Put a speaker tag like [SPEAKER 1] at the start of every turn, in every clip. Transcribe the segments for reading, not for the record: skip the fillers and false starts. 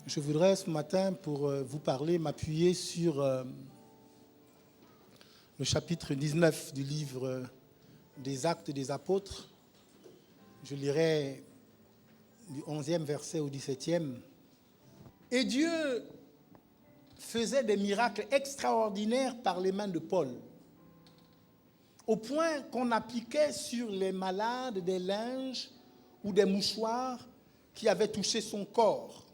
[SPEAKER 1] Je voudrais ce matin, pour vous parler, m'appuyer sur le chapitre 19 du livre des Actes des Apôtres. Je lirai du 11e verset au 17e. Et Dieu faisait des miracles extraordinaires par les mains de Paul, au point qu'on appliquait sur les malades des linges ou des mouchoirs qui avaient touché son corps.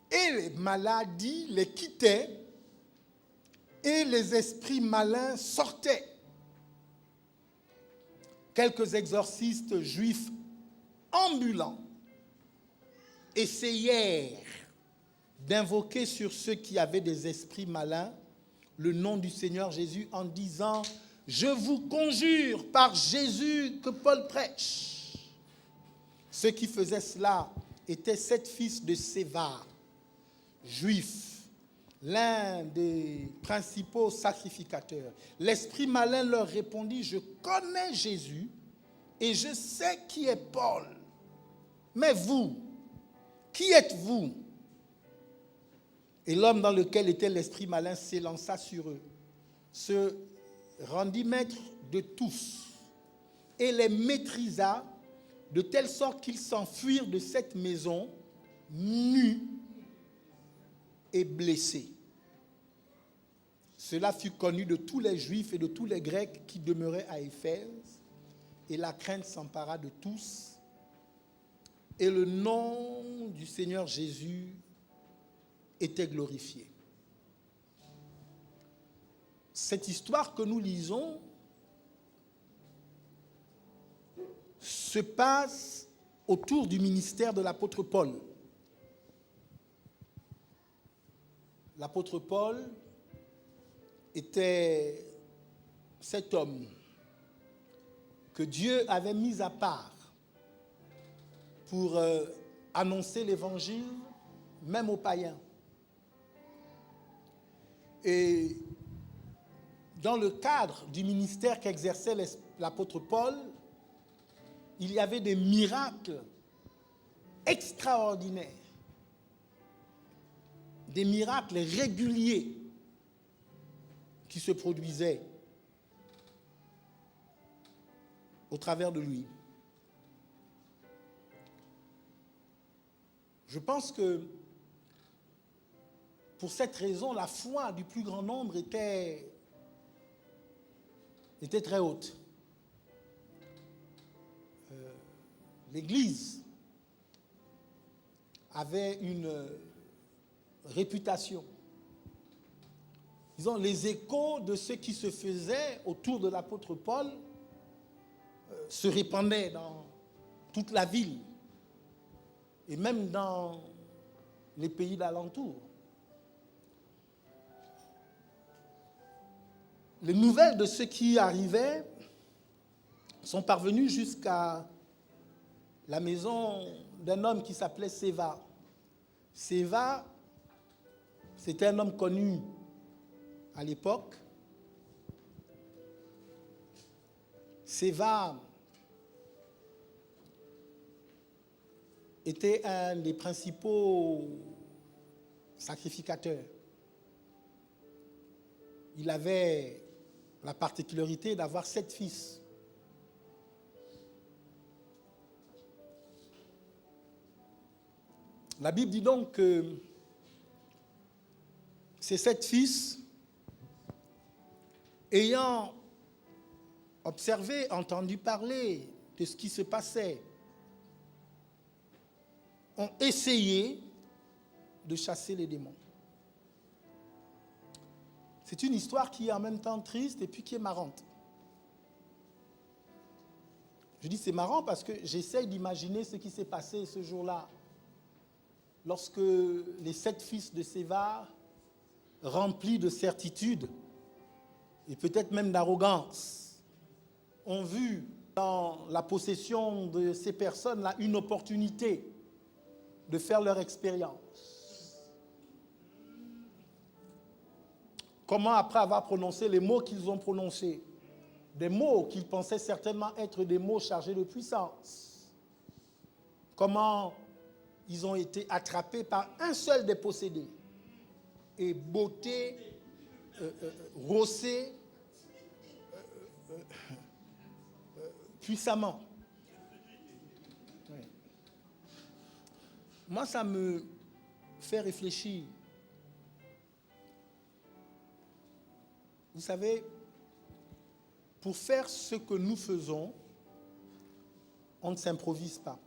[SPEAKER 1] Et les maladies les quittaient et les esprits malins sortaient. Quelques exorcistes juifs ambulants essayèrent d'invoquer sur ceux qui avaient des esprits malins le nom du Seigneur Jésus en disant « Je vous conjure par Jésus que Paul prêche ». Ceux qui faisaient cela étaient 7 fils de Séva, juifs, l'un des principaux sacrificateurs. L'esprit malin leur répondit « Je connais Jésus et je sais qui est Paul. Mais vous, qui êtes-vous » Et l'homme dans lequel était l'esprit malin s'élança sur eux, se rendit maître de tous et les maîtrisa de telle sorte qu'ils s'enfuirent de cette maison nus et blessés. Cela fut connu de tous les Juifs et de tous les Grecs qui demeuraient à Éphèse, et la crainte s'empara de tous, et le nom du Seigneur Jésus était glorifié. Cette histoire que nous lisons se passe autour du ministère de l'apôtre Paul. L'apôtre Paul était cet homme que Dieu avait mis à part pour annoncer l'évangile même aux païens. Et dans le cadre du ministère qu'exerçait l'apôtre Paul, il y avait des miracles extraordinaires, des miracles réguliers qui se produisaient au travers de lui. Je pense que pour cette raison, la foi du plus grand nombre était très haute. L'Église avait une réputation. Disons, les échos de ce qui se faisait autour de l'apôtre Paul se répandaient dans toute la ville et même dans les pays d'alentour. Les nouvelles de ce qui arrivait sont parvenues jusqu'à la maison d'un homme qui s'appelait Séva. Séva, c'était un homme connu à l'époque. Séva était un des principaux sacrificateurs. Il avait la particularité d'avoir 7 fils. La Bible dit donc que ces 7 fils, ayant observé, entendu parler de ce qui se passait, ont essayé de chasser les démons. C'est une histoire qui est en même temps triste et puis qui est marrante. Je dis c'est marrant parce que j'essaye d'imaginer ce qui s'est passé ce jour-là, lorsque les 7 fils de Séva, remplis de certitude et peut-être même d'arrogance, ont vu dans la possession de ces personnes-là une opportunité de faire leur expérience. Comment, après avoir prononcé les mots qu'ils ont prononcés, des mots qu'ils pensaient certainement être des mots chargés de puissance, comment ils ont été attrapés par un seul des possédés et bottés, rossés puissamment. Oui. Moi, ça me fait réfléchir. Vous savez, pour faire ce que nous faisons, on ne s'improvise pas.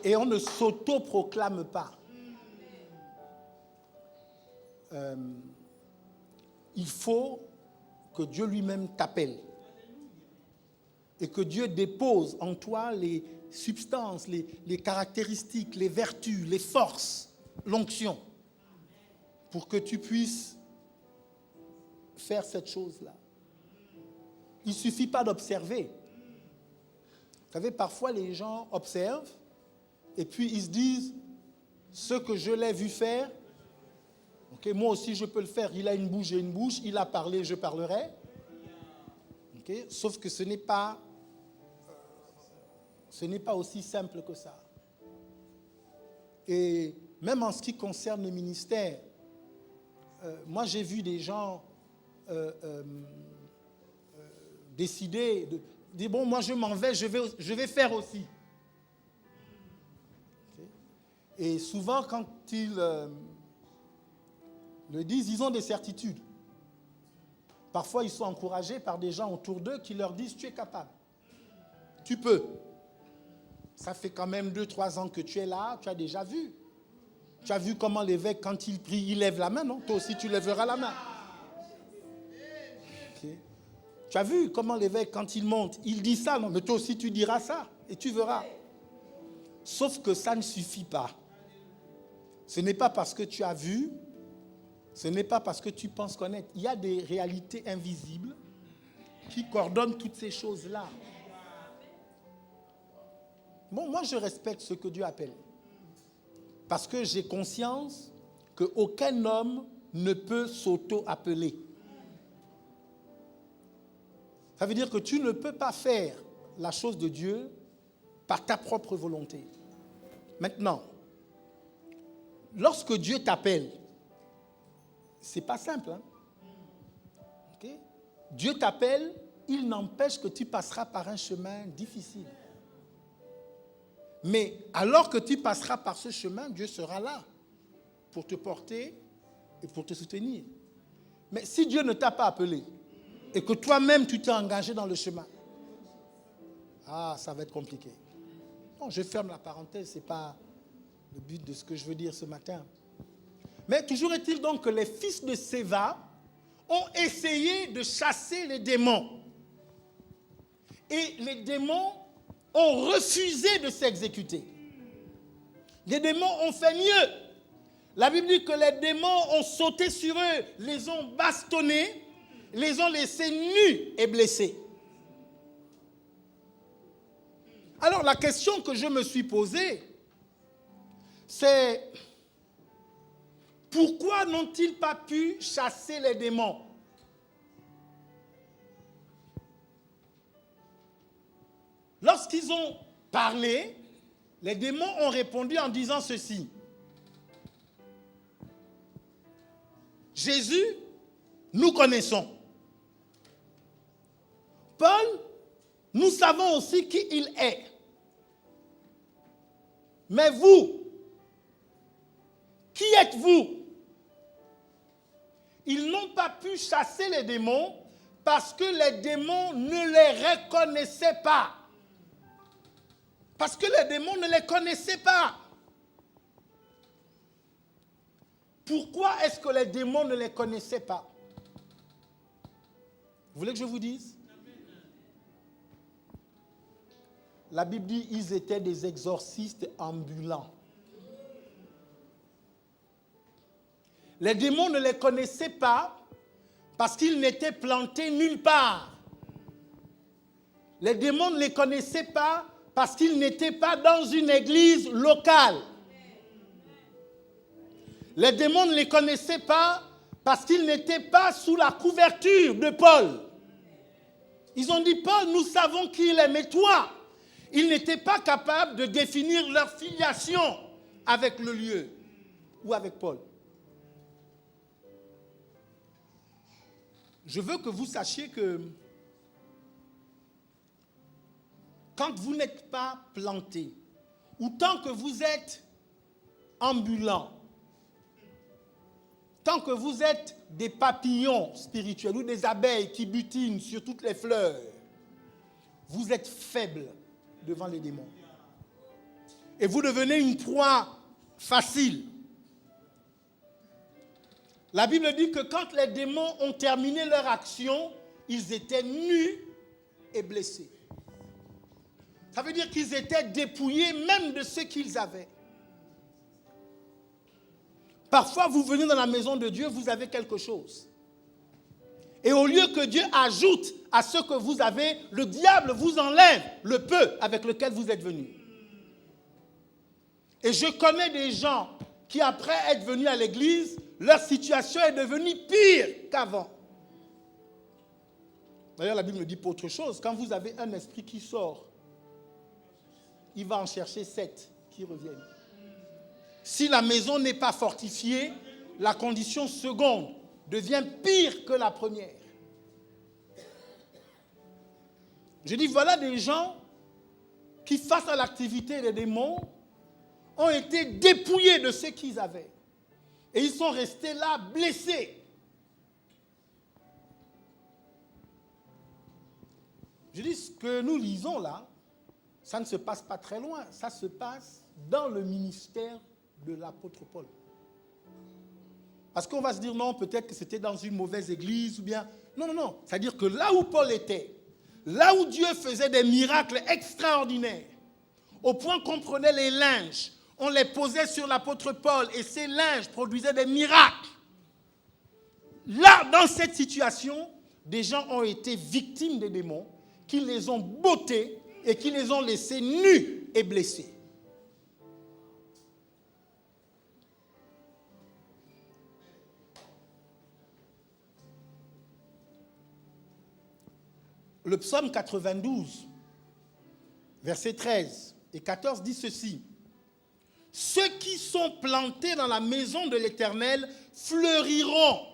[SPEAKER 1] Et on ne s'auto-proclame pas. Il faut que Dieu lui-même t'appelle. Et que Dieu dépose en toi les substances, les caractéristiques, les vertus, les forces, l'onction, pour que tu puisses faire cette chose-là. Il ne suffit pas d'observer. Vous savez, parfois les gens observent et puis ils se disent, ce que je l'ai vu faire, okay, moi aussi je peux le faire. Il a une bouche, j'ai une bouche. Il a parlé, je parlerai. Okay, sauf que ce n'est pas aussi simple que ça. Et même en ce qui concerne le ministère, moi j'ai vu des gens décider de dire, bon, moi je m'en vais, je vais faire aussi. Okay. Et souvent quand ils le disent, ils ont des certitudes. Parfois ils sont encouragés par des gens autour d'eux qui leur disent, tu es capable, tu peux. Ça fait quand même 2-3 ans que tu es là, tu as déjà vu. Tu as vu comment l'évêque, quand il prie, il lève la main, non? Toi aussi, tu lèveras la main. Okay. Tu as vu comment l'évêque, quand il monte, il dit ça, non? Mais toi aussi, tu diras ça et tu verras. Sauf que ça ne suffit pas. Ce n'est pas parce que tu as vu, ce n'est pas parce que tu penses connaître. Il y a des réalités invisibles qui coordonnent toutes ces choses-là. Bon, moi, je respecte ce que Dieu appelle. Parce que j'ai conscience qu'aucun homme ne peut s'auto-appeler. Ça veut dire que tu ne peux pas faire la chose de Dieu par ta propre volonté. Maintenant, lorsque Dieu t'appelle, c'est pas simple. Hein? Okay? Dieu t'appelle, il n'empêche que tu passeras par un chemin difficile. Mais alors que tu passeras par ce chemin, Dieu sera là pour te porter et pour te soutenir. Mais si Dieu ne t'a pas appelé et que toi-même tu t'es engagé dans le chemin, ça va être compliqué. Bon, je ferme la parenthèse, ce n'est pas le but de ce que je veux dire ce matin. Mais toujours est-il donc que les fils de Séva ont essayé de chasser les démons. Et les démons ont refusé de s'exécuter. Les démons ont fait mieux. La Bible dit que les démons ont sauté sur eux, les ont bastonnés, les ont laissés nus et blessés. Alors la question que je me suis posée, c'est pourquoi n'ont-ils pas pu chasser les démons? Lorsqu'ils ont parlé, les démons ont répondu en disant ceci. Jésus, nous connaissons. Paul, nous savons aussi qui il est. Mais vous, qui êtes-vous? Ils n'ont pas pu chasser les démons parce que les démons ne les reconnaissaient pas. Parce que les démons ne les connaissaient pas. Pourquoi est-ce que les démons ne les connaissaient pas? Vous voulez que je vous dise? La Bible dit qu'ils étaient des exorcistes ambulants. Les démons ne les connaissaient pas parce qu'ils n'étaient plantés nulle part. Les démons ne les connaissaient pas parce qu'ils n'étaient pas dans une église locale. Les démons ne les connaissaient pas parce qu'ils n'étaient pas sous la couverture de Paul. Ils ont dit, Paul, nous savons qui il est, mais toi, ils n'étaient pas capables de définir leur filiation avec le lieu ou avec Paul. Je veux que vous sachiez que quand vous n'êtes pas planté, ou tant que vous êtes ambulant, tant que vous êtes des papillons spirituels ou des abeilles qui butinent sur toutes les fleurs, vous êtes faible devant les démons. Et vous devenez une proie facile. La Bible dit que quand les démons ont terminé leur action, ils étaient nus et blessés. Ça veut dire qu'ils étaient dépouillés même de ce qu'ils avaient. Parfois, vous venez dans la maison de Dieu, vous avez quelque chose. Et au lieu que Dieu ajoute à ce que vous avez, le diable vous enlève le peu avec lequel vous êtes venu. Et je connais des gens qui, après être venus à l'église, leur situation est devenue pire qu'avant. D'ailleurs, la Bible me dit pas autre chose. Quand vous avez un esprit qui sort, il va en chercher 7 qui reviennent. Si la maison n'est pas fortifiée, la condition seconde devient pire que la première. Je dis, voilà des gens qui, face à l'activité des démons, ont été dépouillés de ce qu'ils avaient. Et ils sont restés là, blessés. Je dis, ce que nous lisons là, ça ne se passe pas très loin. Ça se passe dans le ministère de l'apôtre Paul. Parce qu'on va se dire, non, peut-être que c'était dans une mauvaise église ou bien... Non. C'est-à-dire que là où Paul était, là où Dieu faisait des miracles extraordinaires, au point qu'on prenait les linges, on les posait sur l'apôtre Paul et ces linges produisaient des miracles. Là, dans cette situation, des gens ont été victimes des démons qui les ont bottés et qui les ont laissés nus et blessés. Le psaume 92, versets 13 et 14 dit ceci. Ceux qui sont plantés dans la maison de l'Éternel fleuriront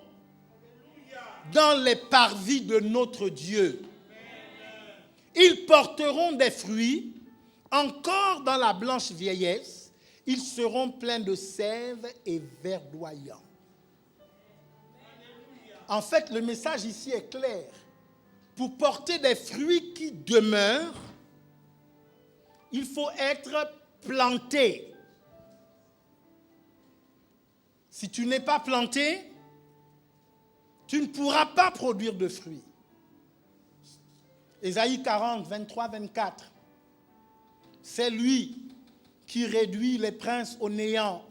[SPEAKER 1] dans les parvis de notre Dieu. Ils porteront des fruits, encore dans la blanche vieillesse, ils seront pleins de sève et verdoyants. En fait, le message ici est clair. Pour porter des fruits qui demeurent, il faut être planté. Si tu n'es pas planté, tu ne pourras pas produire de fruits. Ésaïe 40, 23, 24. C'est lui qui réduit les princes au néant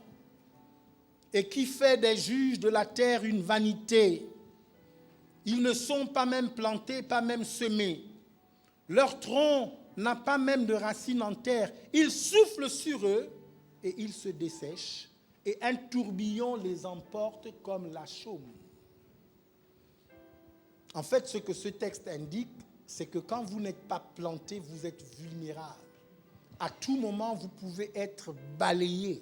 [SPEAKER 1] et qui fait des juges de la terre une vanité. Ils ne sont pas même plantés, pas même semés. Leur tronc n'a pas même de racines en terre. Il souffle sur eux et ils se dessèchent. Et un tourbillon les emporte comme la chaume. En fait, ce que ce texte indique, c'est que quand vous n'êtes pas planté, vous êtes vulnérable. À tout moment, vous pouvez être balayé.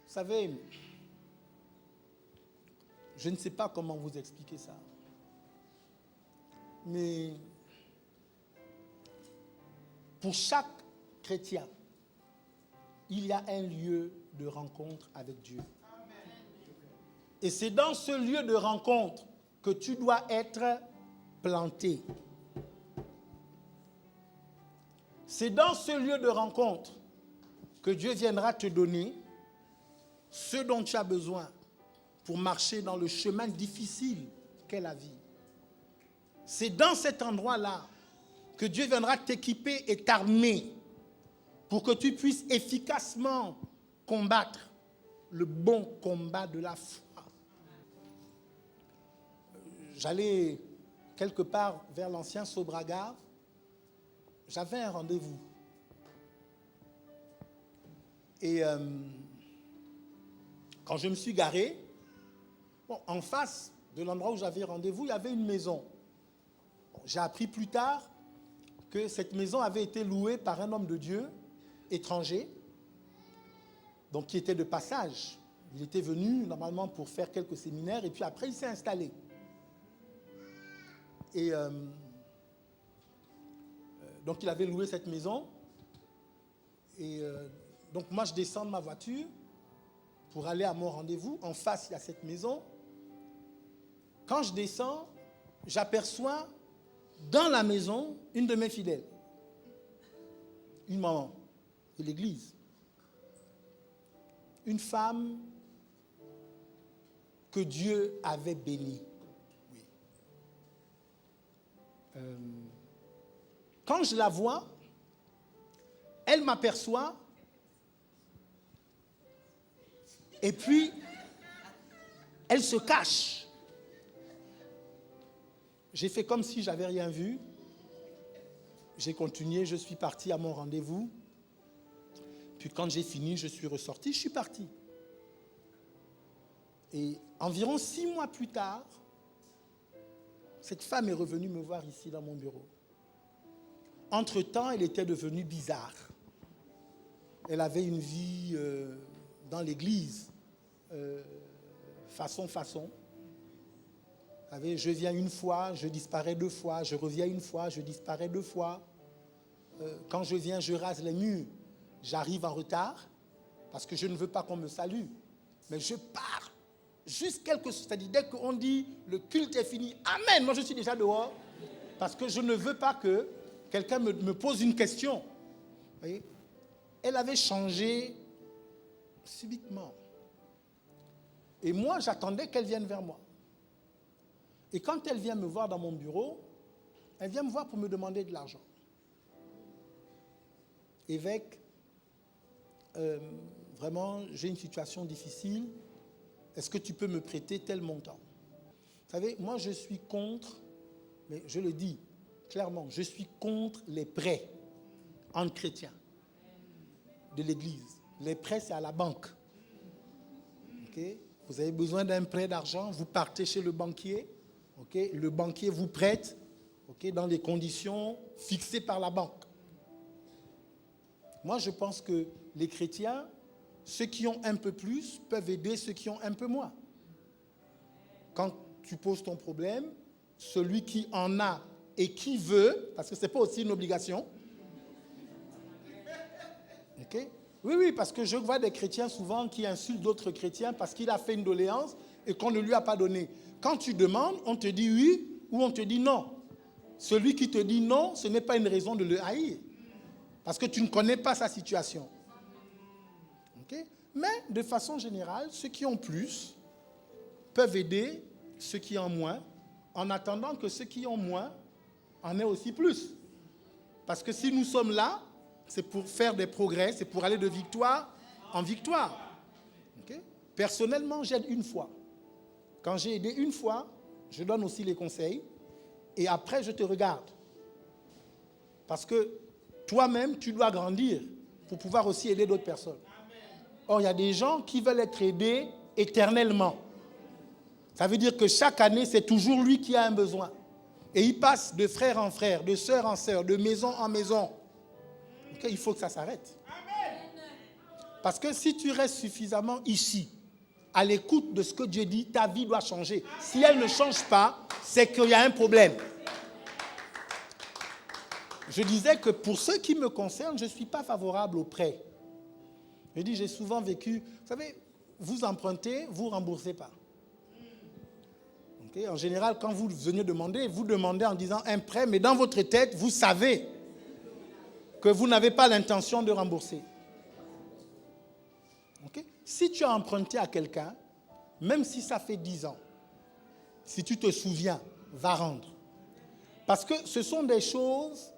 [SPEAKER 1] Vous savez, je ne sais pas comment vous expliquer ça. Mais pour chaque chrétien, il y a un lieu de rencontre avec Dieu. Et c'est dans ce lieu de rencontre que tu dois être planté. C'est dans ce lieu de rencontre que Dieu viendra te donner ce dont tu as besoin pour marcher dans le chemin difficile qu'est la vie. C'est dans cet endroit-là que Dieu viendra t'équiper et t'armer pour que tu puisses efficacement combattre le bon combat de la foi. J'allais quelque part vers l'ancien Sobraga. J'avais un rendez-vous. Et quand je me suis garé, en face de l'endroit où j'avais rendez-vous, il y avait une maison. Bon, j'ai appris plus tard que cette maison avait été louée par un homme de Dieu étranger, donc qui était de passage. Il était venu normalement pour faire quelques séminaires et puis après il s'est installé. Et donc il avait loué cette maison. Et donc moi je descends de ma voiture pour aller à mon rendez-vous. En face il y a cette maison. Quand je descends, j'aperçois dans la maison une de mes fidèles. Une maman de l'église. Une femme que Dieu avait bénie. Oui. Quand je la vois, elle m'aperçoit et puis elle se cache. J'ai fait comme si j'avais rien vu. J'ai continué, je suis parti à mon rendez-vous. Puis quand j'ai fini, je suis ressorti, je suis parti. Et environ 6 mois plus tard, cette femme est revenue me voir ici dans mon bureau. Entre-temps, elle était devenue bizarre. Elle avait une vie dans l'église, façon. Je viens une fois, je disparais 2 fois, je reviens une fois, je disparais 2 fois. Quand je viens, je rase les murs. J'arrive en retard parce que je ne veux pas qu'on me salue. Mais je pars juste c'est-à-dire dès qu'on dit le culte est fini, amen, moi je suis déjà dehors parce que je ne veux pas que quelqu'un me pose une question. Vous voyez? Elle avait changé subitement. Et moi, j'attendais qu'elle vienne vers moi. Et quand elle vient me voir dans mon bureau, elle vient me voir pour me demander de l'argent. Évêque, vraiment, j'ai une situation difficile. Est-ce que tu peux me prêter tel montant? Vous savez, moi je suis contre, mais je le dis clairement, je suis contre les prêts entre chrétiens de l'Église. Les prêts, c'est à la banque. Okay? Vous avez besoin d'un prêt d'argent, vous partez chez le banquier. Okay? Le banquier vous prête dans les conditions fixées par la banque. Moi, je pense que les chrétiens, ceux qui ont un peu plus, peuvent aider ceux qui ont un peu moins. Quand tu poses ton problème, celui qui en a et qui veut, parce que ce n'est pas aussi une obligation. Okay? Oui, parce que je vois des chrétiens souvent qui insultent d'autres chrétiens parce qu'il a fait une doléance et qu'on ne lui a pas donné. Quand tu demandes, on te dit oui ou on te dit non. Celui qui te dit non, ce n'est pas une raison de le haïr. Parce que tu ne connais pas sa situation. Okay? Mais de façon générale, ceux qui ont plus peuvent aider ceux qui ont moins, en attendant que ceux qui ont moins en aient aussi plus. Parce que si nous sommes là, c'est pour faire des progrès, c'est pour aller de victoire en victoire. Okay? Personnellement, j'aide une fois. Quand j'ai aidé une fois, je donne aussi les conseils. Et après, je te regarde. Parce que toi-même, tu dois grandir pour pouvoir aussi aider d'autres personnes. Or, il y a des gens qui veulent être aidés éternellement. Ça veut dire que chaque année, c'est toujours lui qui a un besoin. Et il passe de frère en frère, de sœur en sœur, de maison en maison. Okay, il faut que ça s'arrête. Parce que si tu restes suffisamment ici, à l'écoute de ce que Dieu dit, ta vie doit changer. Si elle ne change pas, c'est qu'il y a un problème. Je disais que pour ce qui me concerne, je ne suis pas favorable aux prêts. Je dis, j'ai souvent vécu, vous savez, vous empruntez, vous ne remboursez pas. Okay? En général, quand vous venez demander, vous demandez en disant un prêt, mais dans votre tête, vous savez que vous n'avez pas l'intention de rembourser. Okay? Si tu as emprunté à quelqu'un, même si ça fait 10 ans, si tu te souviens, va rendre. Parce que ce sont des choses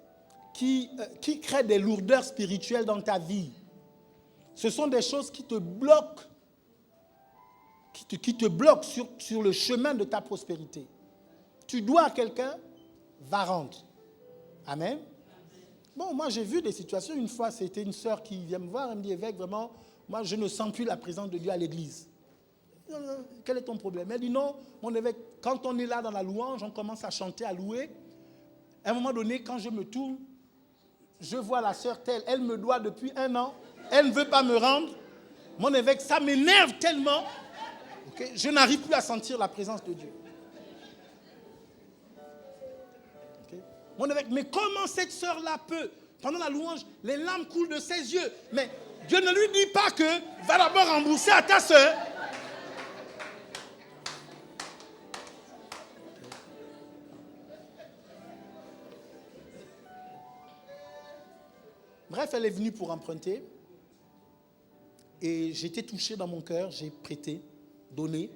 [SPEAKER 1] qui créent des lourdeurs spirituelles dans ta vie. Ce sont des choses qui te bloquent, qui te bloquent sur le chemin de ta prospérité. Tu dois à quelqu'un, va rendre. Amen. Bon, moi j'ai vu des situations. Une fois, c'était une sœur qui vient me voir, elle me dit, évêque, vraiment, moi je ne sens plus la présence de Dieu à l'église. Quel est ton problème? Elle dit non, mon évêque, quand on est là dans la louange, on commence à chanter, à louer. À un moment donné, quand je me tourne, je vois la sœur telle, elle me doit depuis 1 an, elle ne veut pas me rendre. Mon évêque, ça m'énerve tellement, okay, je n'arrive plus à sentir la présence de Dieu. Okay. Mon évêque, mais comment cette sœur-là peut, pendant la louange, les larmes coulent de ses yeux, mais Dieu ne lui dit pas que va d'abord rembourser à ta sœur. Bref, elle est venue pour emprunter. Et j'étais touché dans mon cœur, j'ai prêté, donné,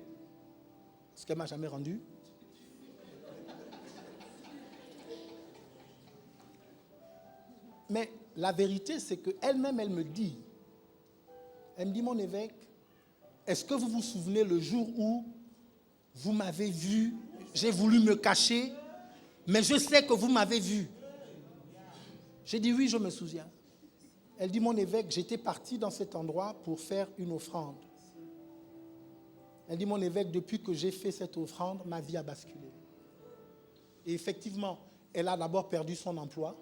[SPEAKER 1] ce qu'elle ne m'a jamais rendu. Mais la vérité, c'est qu'elle-même, elle me dit, mon évêque, est-ce que vous vous souvenez le jour où vous m'avez vu, j'ai voulu me cacher, mais je sais que vous m'avez vu. J'ai dit oui, je me souviens. Elle dit, mon évêque, j'étais parti dans cet endroit pour faire une offrande. Elle dit, mon évêque, depuis que j'ai fait cette offrande, ma vie a basculé. Et effectivement, elle a d'abord perdu son emploi.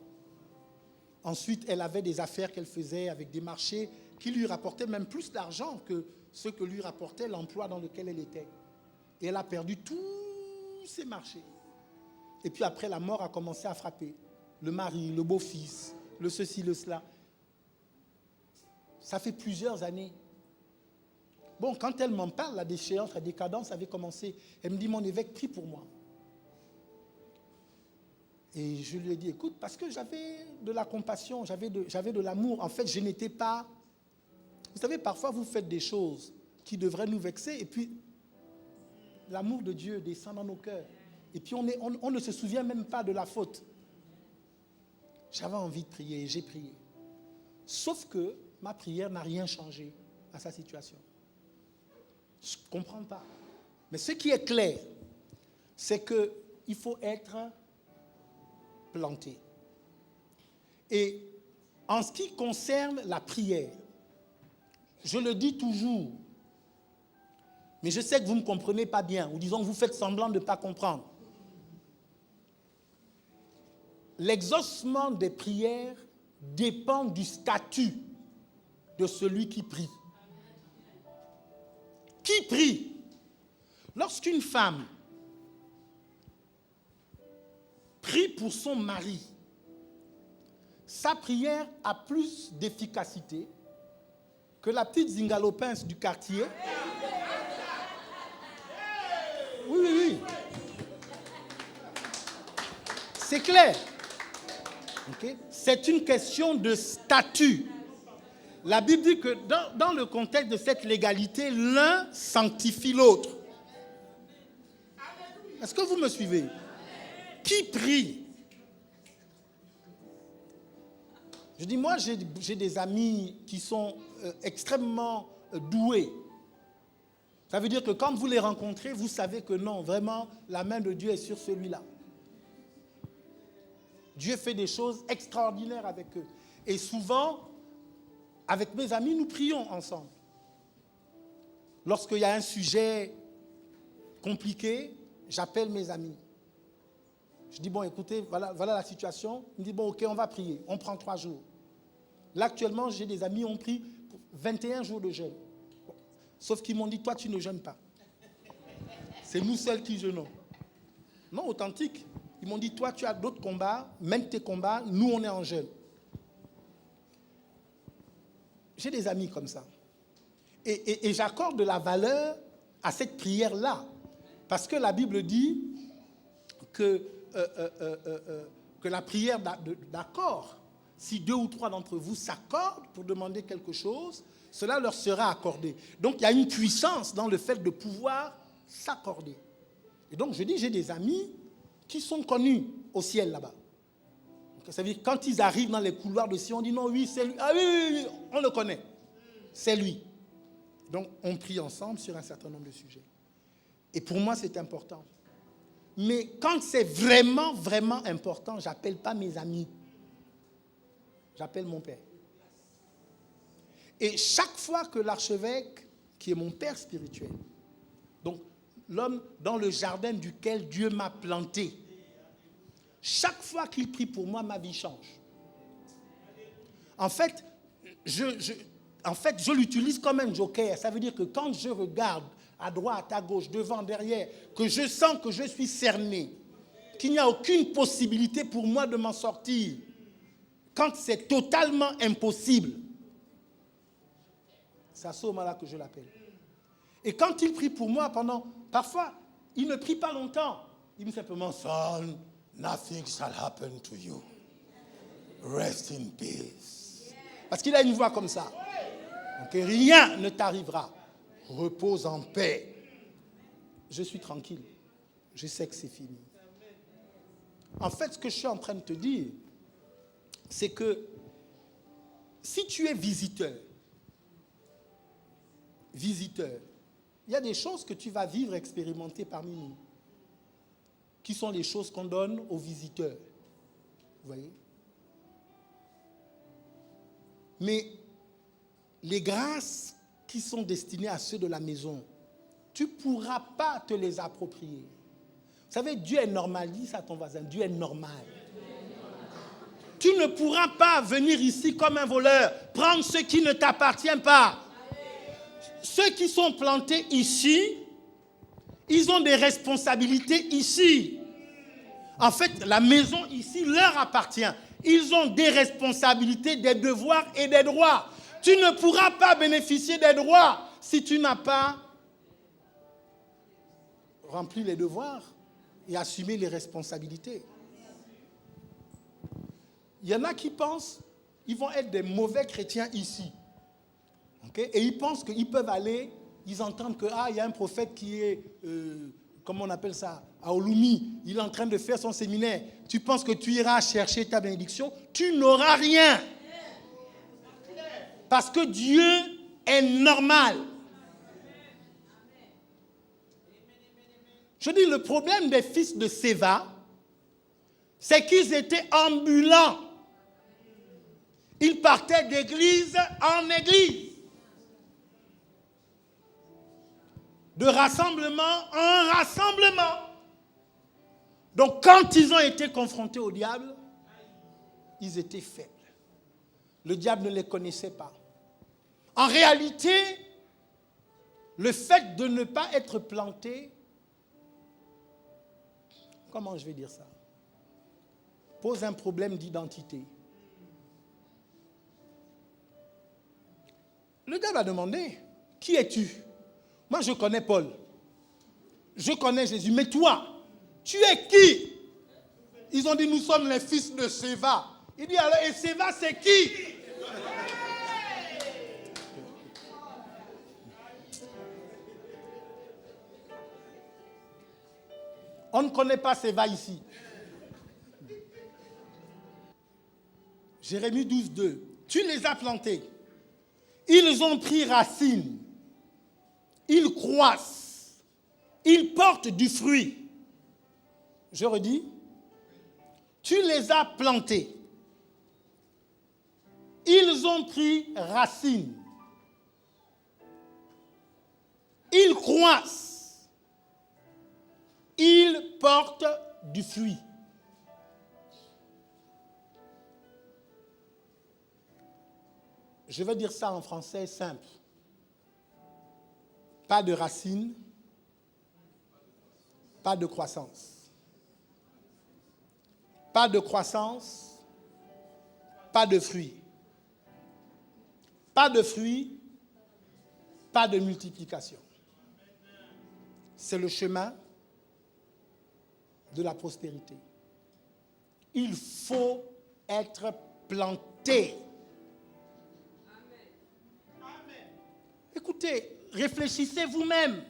[SPEAKER 1] Ensuite, elle avait des affaires qu'elle faisait avec des marchés qui lui rapportaient même plus d'argent que ce que lui rapportait l'emploi dans lequel elle était. Et elle a perdu tous ses marchés. Et puis après, la mort a commencé à frapper. Le mari, le beau-fils, le ceci, le cela. Ça fait plusieurs années. Bon, quand elle m'en parle, la déchéance, la décadence avait commencé. Elle me dit, mon évêque, prie pour moi. Et je lui ai dit, écoute, parce que j'avais de la compassion, j'avais de l'amour. En fait, je n'étais pas... Vous savez, parfois, vous faites des choses qui devraient nous vexer, et puis l'amour de Dieu descend dans nos cœurs. Et puis, on ne se souvient même pas de la faute. J'avais envie de prier, j'ai prié. Sauf que ma prière n'a rien changé à sa situation. Je ne comprends pas. Mais ce qui est clair, c'est qu'il faut être planté. Et en ce qui concerne la prière, je le dis toujours, mais je sais que vous ne me comprenez pas bien, ou disons que vous faites semblant de ne pas comprendre. L'exaucement des prières dépend du statut de celui qui prie. Qui prie? Lorsqu'une femme prie pour son mari, sa prière a plus d'efficacité que la petite zingalopince du quartier. Oui, oui, oui. C'est clair. Okay? C'est une question de statut. La Bible dit que dans le contexte de cette légalité, l'un sanctifie l'autre. Est-ce que vous me suivez? Qui prie? Je dis, moi, j'ai des amis qui sont extrêmement doués. Ça veut dire que quand vous les rencontrez, vous savez que non, vraiment, la main de Dieu est sur celui-là. Dieu fait des choses extraordinaires avec eux. Et souvent, avec mes amis, nous prions ensemble. Lorsqu'il y a un sujet compliqué, j'appelle mes amis. Je dis, bon, écoutez, voilà la situation. Il me dit, bon, ok, on va prier. On prend 3 jours. Là, actuellement, j'ai des amis qui ont pris 21 jours de jeûne. Bon. Sauf qu'ils m'ont dit, toi, tu ne jeûnes pas. C'est nous seuls qui jeûnons. Non, authentique. Ils m'ont dit, toi, tu as d'autres combats, même tes combats, nous, on est en jeûne. J'ai des amis comme ça. Et j'accorde de la valeur à cette prière-là. Parce que la Bible dit que la prière d'accord, si 2 ou 3 d'entre vous s'accordent pour demander quelque chose, cela leur sera accordé. Donc, il y a une puissance dans le fait de pouvoir s'accorder. Et donc, je dis, j'ai des amis qui sont connus au ciel là-bas. Ça veut dire quand ils arrivent dans les couloirs de Sion, on dit non, oui, c'est lui. Ah oui, oui, oui, on le connaît. C'est lui. Donc, on prie ensemble sur un certain nombre de sujets. Et pour moi, c'est important. Mais quand c'est vraiment, vraiment important, je n'appelle pas mes amis. J'appelle mon père. Et chaque fois que l'archevêque, qui est mon père spirituel, l'homme dans le jardin duquel Dieu m'a planté. Chaque fois qu'il prie pour moi, ma vie change. En fait, je l'utilise comme un joker. Ça veut dire que quand je regarde à droite, à gauche, devant, derrière, que je sens que je suis cerné, qu'il n'y a aucune possibilité pour moi de m'en sortir, quand c'est totalement impossible, c'est à ce moment-là que je l'appelle. Et quand il prie pour moi parfois, il ne prie pas longtemps. Il me dit simplement, son, nothing shall happen to you. Rest in peace. Parce qu'il a une voix comme ça. Donc rien ne t'arrivera. Repose en paix. Je suis tranquille. Je sais que c'est fini. En fait, ce que je suis en train de te dire, c'est que si tu es visiteur, il y a des choses que tu vas vivre, expérimenter parmi nous, qui sont les choses qu'on donne aux visiteurs. Vous voyez? Mais les grâces qui sont destinées à ceux de la maison, tu ne pourras pas te les approprier. Vous savez, Dieu est normal. Dis ça à ton voisin, Dieu est normal. Tu ne pourras pas venir ici comme un voleur, prendre ce qui ne t'appartient pas. Ceux qui sont plantés ici, ils ont des responsabilités ici. En fait, la maison ici leur appartient. Ils ont des responsabilités, des devoirs et des droits. Tu ne pourras pas bénéficier des droits si tu n'as pas rempli les devoirs et assumé les responsabilités. Il y en a qui pensent qu'ils vont être des mauvais chrétiens ici. Okay? Et ils pensent qu'ils peuvent aller, ils entendent que il y a un prophète qui est, comment on appelle ça, à Olumi, il est en train de faire son séminaire. Tu penses que tu iras chercher ta bénédiction, tu n'auras rien. Parce que Dieu est normal. Je dis, le problème des fils de Séva, c'est qu'ils étaient ambulants. Ils partaient d'église en église. De rassemblement en rassemblement. Donc quand ils ont été confrontés au diable, ils étaient faibles. Le diable ne les connaissait pas. En réalité, le fait de ne pas être planté, comment je vais dire ça, pose un problème d'identité. Le diable a demandé, qui es-tu? Moi, je connais Paul. Je connais Jésus. Mais toi, tu es qui? Ils ont dit, nous sommes les fils de Séva. Il dit, alors, et Séva, c'est qui? On ne connaît pas Séva ici. Jérémie 12, 2. Tu les as plantés. Ils ont pris racine. Ils croissent. Ils portent du fruit. Je redis. Tu les as plantés. Ils ont pris racine. Ils croissent. Ils portent du fruit. Je vais dire ça en français simple. Pas de racines, pas de croissance. Pas de croissance, pas de fruits. Pas de fruits, pas de multiplication. C'est le chemin de la prospérité. Il faut être planté. Écoutez, réfléchissez vous-même.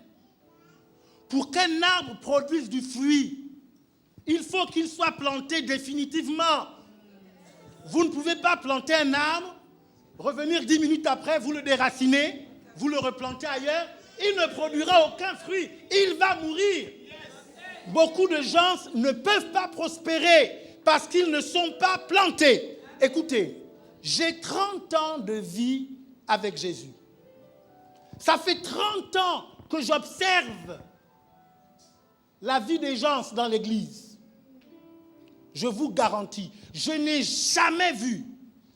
[SPEAKER 1] Pour qu'un arbre produise du fruit, il faut qu'il soit planté définitivement. Vous ne pouvez pas planter un arbre, revenir 10 minutes après, vous le déracinez, vous le replantez ailleurs, il ne produira aucun fruit, il va mourir. Beaucoup de gens ne peuvent pas prospérer parce qu'ils ne sont pas plantés. Écoutez, j'ai 30 ans de vie avec Jésus. Ça fait 30 ans que j'observe la vie des gens dans l'église, je vous garantis, je n'ai jamais vu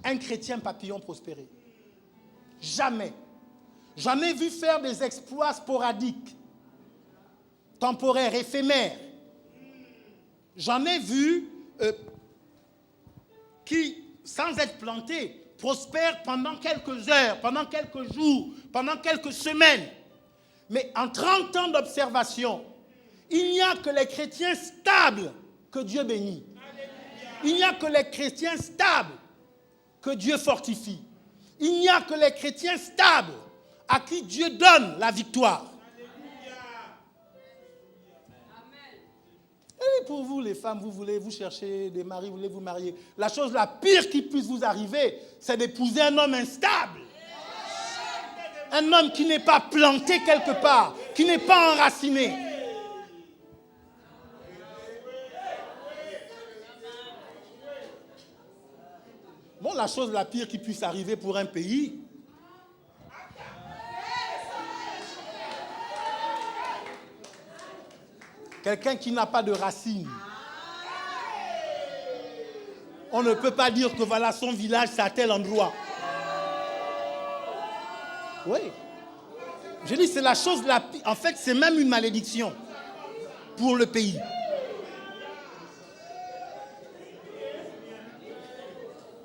[SPEAKER 1] un chrétien papillon prospérer. Jamais. J'en ai vu faire des exploits sporadiques, temporaires, éphémères. J'en ai vu qui, sans être plantés, prospèrent pendant quelques heures, pendant quelques jours, pendant quelques semaines. Mais en 30 ans d'observation, il n'y a que les chrétiens stables que Dieu bénit. Il n'y a que les chrétiens stables que Dieu fortifie. Il n'y a que les chrétiens stables à qui Dieu donne la victoire. Et pour vous, les femmes, vous cherchez des maris, vous voulez vous marier. La chose la pire qui puisse vous arriver, c'est d'épouser un homme instable. Un homme qui n'est pas planté quelque part, qui n'est pas enraciné. Bon, la chose la pire qui puisse arriver pour un pays, quelqu'un qui n'a pas de racines. On ne peut pas dire que voilà son village, c'est à tel endroit. Oui. Je dis, c'est la chose la pire. En fait, c'est même une malédiction pour le pays.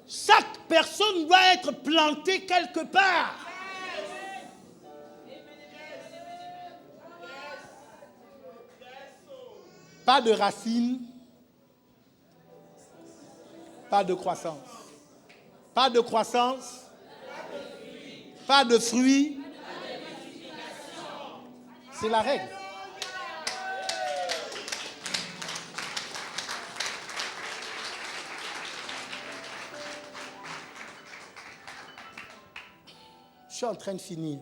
[SPEAKER 1] Chaque personne doit être plantée quelque part. Pas de racines, pas de croissance. Pas de croissance, pas de fruits. C'est la règle. Je suis en train de finir.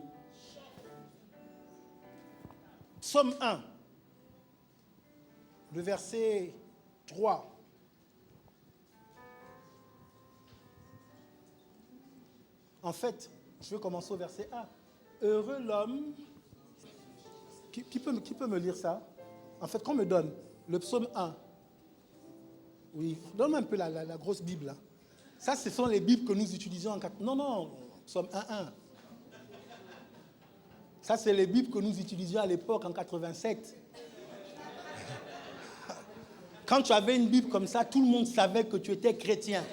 [SPEAKER 1] Psaume 1, le verset 3. En fait, je vais commencer au verset 1. Heureux l'homme. Qui peut me lire ça? En fait, qu'on me donne le psaume 1. Oui, donne-moi un peu la grosse Bible. Là. Ça, ce sont les Bibles que nous utilisons en... Non, psaume 1.1. Ça, c'est les Bibles que nous utilisions à l'époque, en 87. Quand tu avais une Bible comme ça, tout le monde savait que tu étais chrétien.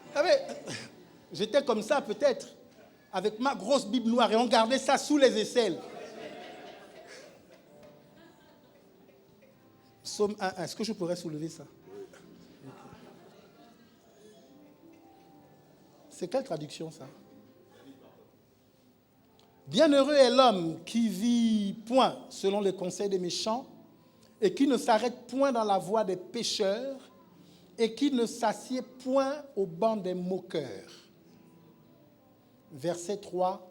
[SPEAKER 1] Vous savez, j'étais comme ça peut-être, avec ma grosse Bible noire, et on gardait ça sous les aisselles. Psaume 1, est-ce que je pourrais soulever ça? C'est quelle traduction ça? Bienheureux est l'homme qui vit point selon les conseils des méchants et qui ne s'arrête point dans la voie des pécheurs et qui ne s'assied point au banc des moqueurs. Verset 3.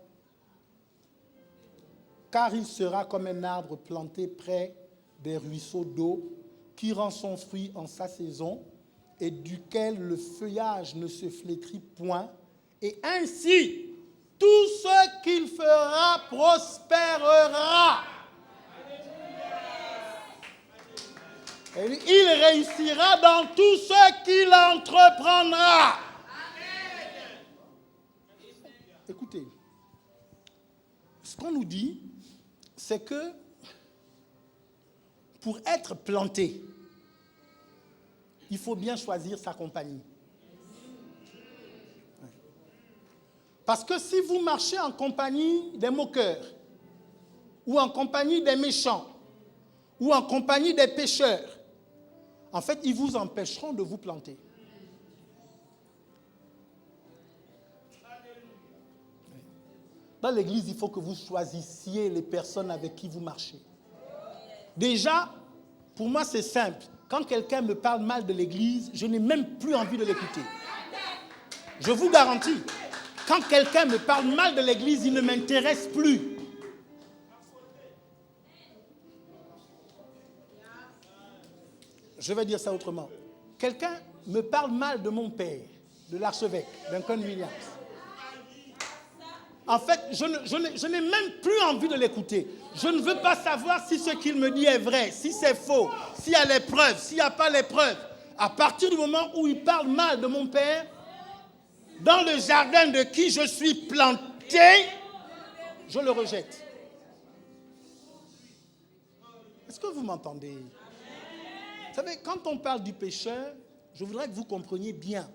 [SPEAKER 1] Car il sera comme un arbre planté près des ruisseaux d'eau qui rend son fruit en sa saison et duquel le feuillage ne se flétrit point. Et ainsi, tout ce qu'il fera prospérera. Et il réussira dans tout ce qu'il entreprendra. Écoutez, ce qu'on nous dit, c'est que pour être planté, il faut bien choisir sa compagnie. Parce que si vous marchez en compagnie des moqueurs, ou en compagnie des méchants, ou en compagnie des pécheurs, en fait, ils vous empêcheront de vous planter. Dans l'église, il faut que vous choisissiez les personnes avec qui vous marchez. Déjà, pour moi, c'est simple. Quand quelqu'un me parle mal de l'église, je n'ai même plus envie de l'écouter. Je vous garantis. Quand quelqu'un me parle mal de l'église, il ne m'intéresse plus. Je vais dire ça autrement. Quelqu'un me parle mal de mon père, de l'archevêque, Duncan Williams. En fait, je n'ai même plus envie de l'écouter. Je ne veux pas savoir si ce qu'il me dit est vrai, si c'est faux, s'il y a les preuves, s'il n'y a pas les preuves. À partir du moment où il parle mal de mon père, dans le jardin de qui je suis planté, je le rejette. Est-ce que vous m'entendez? Vous savez, quand on parle du pécheur, je voudrais que vous compreniez bien.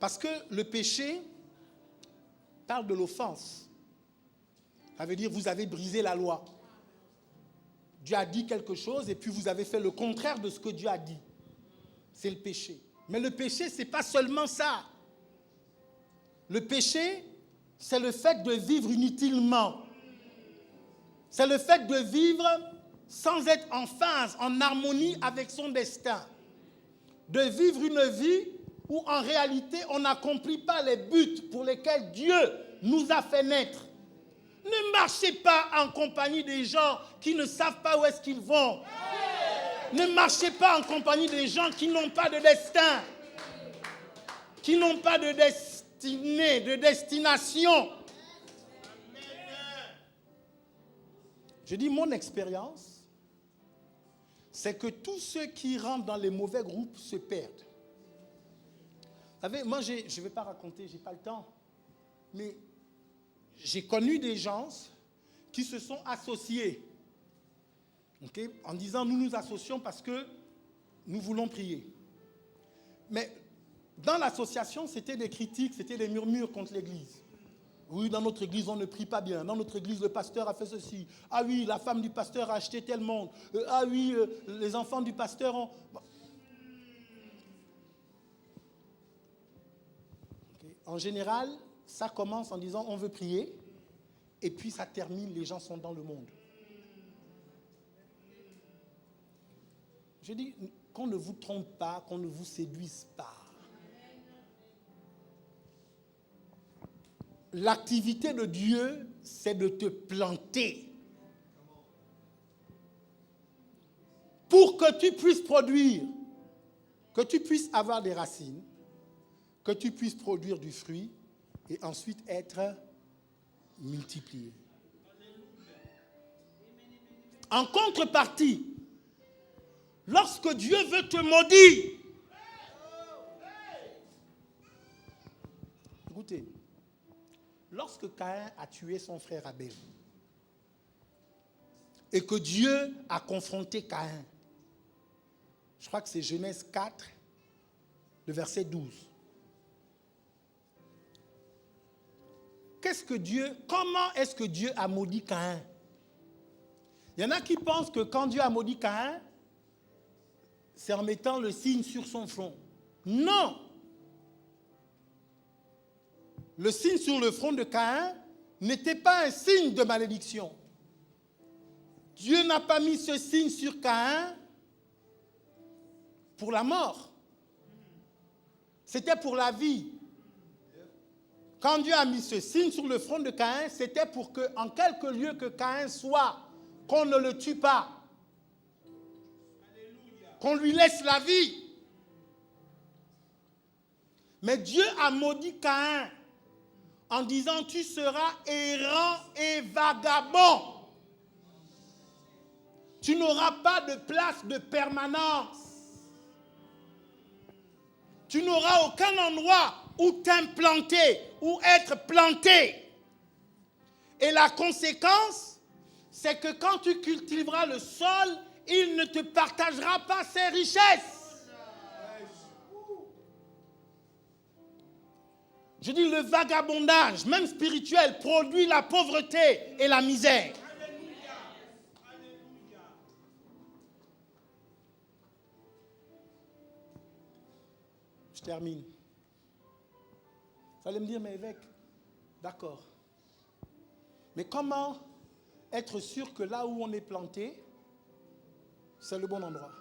[SPEAKER 1] Parce que le péché parle de l'offense. Ça veut dire que vous avez brisé la loi. Dieu a dit quelque chose et puis vous avez fait le contraire de ce que Dieu a dit. C'est le péché. Mais le péché, ce n'est pas seulement ça. Le péché, c'est le fait de vivre inutilement. C'est le fait de vivre sans être en phase, en harmonie avec son destin. De vivre une vie où en réalité on n'accomplit pas les buts pour lesquels Dieu nous a fait naître. Ne marchez pas en compagnie des gens qui ne savent pas où est-ce qu'ils vont. Ne marchez pas en compagnie des gens qui n'ont pas de destin, qui n'ont pas de destinée, de destination. Je dis mon expérience, c'est que tous ceux qui rentrent dans les mauvais groupes se perdent. Vous savez, moi, je ne vais pas raconter, je n'ai pas le temps, mais j'ai connu des gens qui se sont associés, okay, en disant nous nous associons parce que nous voulons prier. Mais dans l'association, c'était des critiques, c'était des murmures contre l'Église. Oui, dans notre église, on ne prie pas bien. Dans notre église, le pasteur a fait ceci. Ah oui, la femme du pasteur a acheté tel monde. Ah oui, les enfants du pasteur ont... Bon. Okay. En général, ça commence en disant on veut prier. Et puis ça termine, les gens sont dans le monde. Je dis qu'on ne vous trompe pas, qu'on ne vous séduise pas. L'activité de Dieu, c'est de te planter. Pour que tu puisses produire, que tu puisses avoir des racines, que tu puisses produire du fruit et ensuite être multiplié. En contrepartie, lorsque Dieu veut te maudire, écoutez, lorsque Caïn a tué son frère Abel et que Dieu a confronté Caïn, je crois que c'est Genèse 4, le verset 12. Comment est-ce que Dieu a maudit Caïn? Il y en a qui pensent que quand Dieu a maudit Caïn, c'est en mettant le signe sur son front. Non! Le signe sur le front de Caïn n'était pas un signe de malédiction. Dieu n'a pas mis ce signe sur Caïn pour la mort. C'était pour la vie. Quand Dieu a mis ce signe sur le front de Caïn, c'était pour que, en quelque lieu que Caïn soit, qu'on ne le tue pas. Qu'on lui laisse la vie. Mais Dieu a maudit Caïn en disant tu seras errant et vagabond. Tu n'auras pas de place de permanence. Tu n'auras aucun endroit où t'implanter, où être planté. Et la conséquence, c'est que quand tu cultiveras le sol, il ne te partagera pas ses richesses. Je dis le vagabondage, même spirituel, produit la pauvreté et la misère. Je termine. Vous allez me dire, mais évêque, d'accord. Mais comment être sûr que là où on est planté, c'est le bon endroit?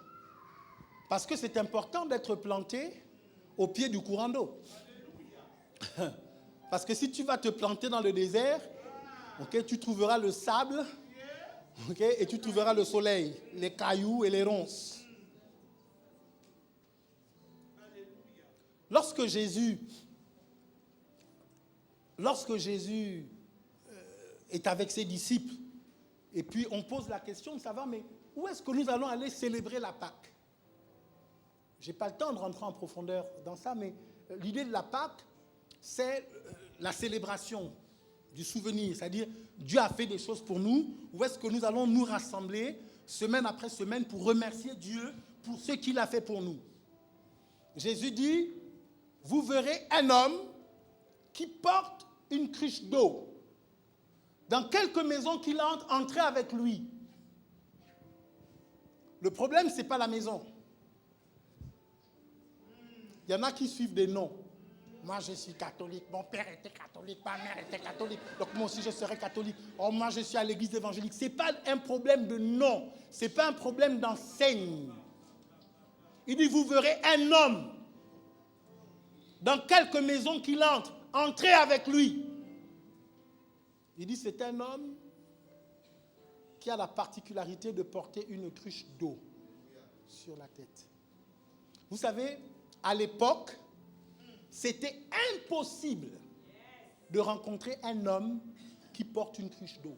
[SPEAKER 1] Parce que c'est important d'être planté au pied du courant d'eau. Parce que si tu vas te planter dans le désert, okay, tu trouveras le sable, okay, et tu trouveras le soleil, les cailloux et les ronces. Lorsque Jésus est avec ses disciples. Et puis on pose la question de savoir, mais où est-ce que nous allons aller célébrer la Pâque? Je n'ai pas le temps de rentrer en profondeur dans ça, mais l'idée de la Pâque, c'est la célébration du souvenir. C'est-à-dire, Dieu a fait des choses pour nous. Où est-ce que nous allons nous rassembler semaine après semaine pour remercier Dieu pour ce qu'il a fait pour nous? Jésus dit, vous verrez un homme qui porte une cruche d'eau. Dans quelque maison qu'il entre, entrez avec lui. Le problème, ce n'est pas la maison. Il y en a qui suivent des noms. Moi, je suis catholique. Mon père était catholique. Ma mère était catholique. Donc, moi aussi, je serai catholique. Oh, moi, je suis à l'église évangélique. Ce n'est pas un problème de nom. Ce n'est pas un problème d'enseigne. Il dit, vous verrez un homme. Dans quelque maison qu'il entre, entrez avec lui. Il dit, c'est un homme qui a la particularité de porter une cruche d'eau sur la tête. Vous savez, à l'époque, c'était impossible de rencontrer un homme qui porte une cruche d'eau.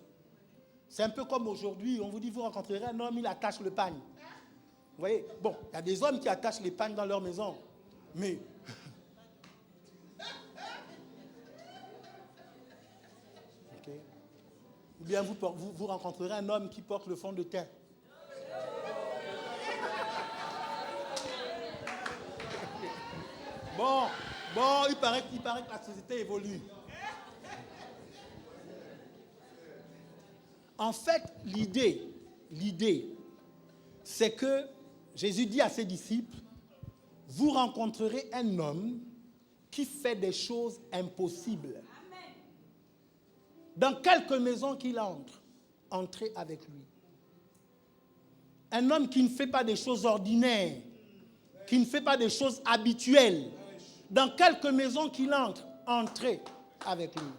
[SPEAKER 1] C'est un peu comme aujourd'hui, on vous dit, vous rencontrerez un homme, il attache le pagne. Vous voyez, bon, il y a des hommes qui attachent les pagnes dans leur maison, mais... Okay. Ou bien vous rencontrerez un homme qui porte le fond de teint. Bon, il paraît que la société évolue. En fait, l'idée, c'est que Jésus dit à ses disciples, vous rencontrerez un homme qui fait des choses impossibles. Dans quelque maison qu'il entre, entrez avec lui. Un homme qui ne fait pas des choses ordinaires, qui ne fait pas des choses habituelles. Dans quelque maison qu'il entre, entrez avec lui.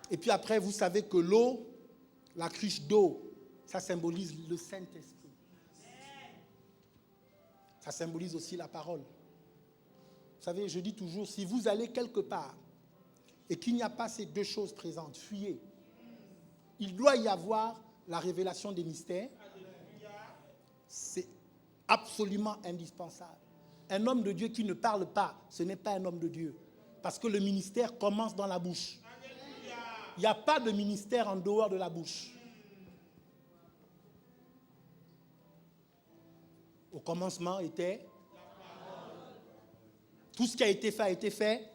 [SPEAKER 1] Et puis après, vous savez que l'eau, la cruche d'eau, ça symbolise le Saint-Esprit. Ça symbolise aussi la parole. Vous savez, je dis toujours, si vous allez quelque part et qu'il n'y a pas ces deux choses présentes, fuyez. Il doit y avoir la révélation des mystères. C'est absolument indispensable. Un homme de Dieu qui ne parle pas, ce n'est pas un homme de Dieu. Parce que le ministère commence dans la bouche. Il n'y a pas de ministère en dehors de la bouche. Au commencement était tout ce qui a été fait.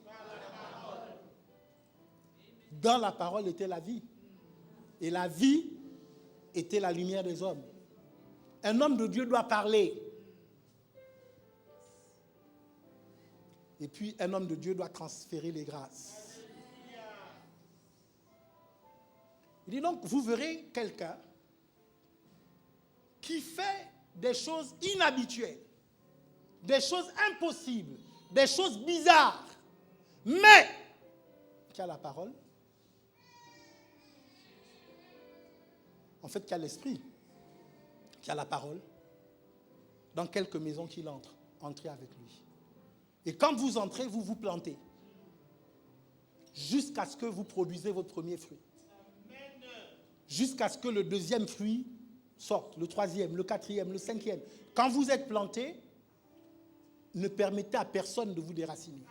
[SPEAKER 1] Dans la parole était la vie. Et la vie était la lumière des hommes. Un homme de Dieu doit parler. Et puis, un homme de Dieu doit transférer les grâces. Il dit donc, vous verrez quelqu'un qui fait des choses inhabituelles, des choses impossibles, des choses bizarres, mais qui a la parole. En fait, qui a l'esprit, qui a la parole. Dans quelque maison qu'il entre, entrez avec lui. Et quand vous entrez, vous vous plantez. Jusqu'à ce que vous produisez votre premier fruit. Jusqu'à ce que le deuxième fruit sorte, le troisième, le quatrième, le cinquième. Quand vous êtes planté, ne permettez à personne de vous déraciner.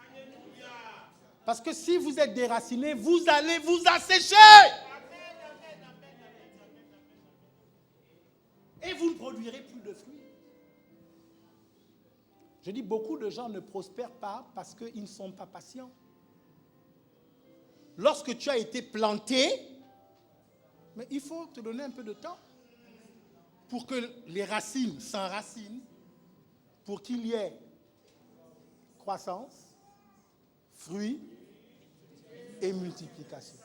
[SPEAKER 1] Parce que si vous êtes déraciné, vous allez vous assécher. Et vous ne produirez plus de fruits. Je dis, beaucoup de gens ne prospèrent pas parce qu'ils ne sont pas patients. Lorsque tu as été planté, mais il faut te donner un peu de temps pour que les racines s'enracinent, pour qu'il y ait croissance, fruits et multiplication.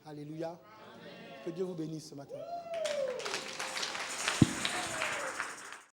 [SPEAKER 1] Alléluia. Que Dieu vous bénisse ce matin.